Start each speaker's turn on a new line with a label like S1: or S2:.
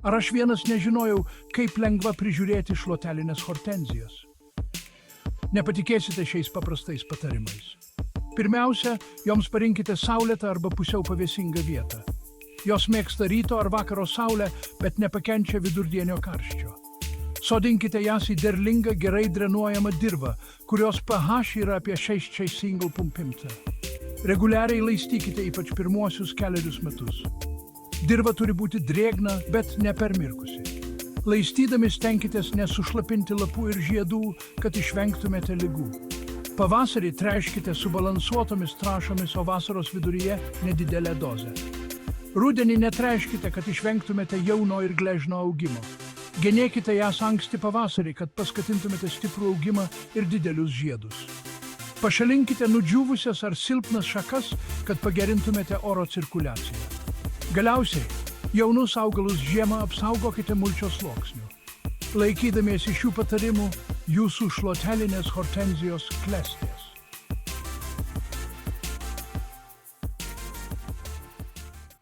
S1: Ar aš vienas nežinojau, kaip lengva prižiūrėti šluotelinės hortenzijas? Nepatikėsite šiais paprastais patarimais. Pirmiausia, joms parinkite saulėtą arba pusiau pavėsingą vietą. Jos mėgsta ryto ar vakaro saulę, bet nepakenčia vidurdienio karščio. Sodinkite jas į derlingą, gerai drenuojamą dirvą, kurios pH yra apie 6,5. Reguliariai laistykite ypač pirmuosius keliarius metus. Dirva turi būti drėgna, bet nepermirkusi. Laistydami stenkitės nesušlapinti lapų ir žiedų, kad išvengtumėte ligų. Pavasarį tręškite subalansuotomis trąšomis, o vasaros viduryje nedidelę dozę. Rudenį netręškite, kad išvengtumėte jauno ir gležno augimo. Genėkite jas anksti pavasarį, kad paskatintumėte stiprų augimą ir didelius žiedus. Pašalinkite nudžiūvusias ar silpnas šakas, kad pagerintumėte oro cirkuliaciją. Galiausiai, jaunus augalus žiemą apsaugokite mulčio sluoksniu. Laikydamiesi šių patarimų, jūsų šluotelinės hortenzijos klesti.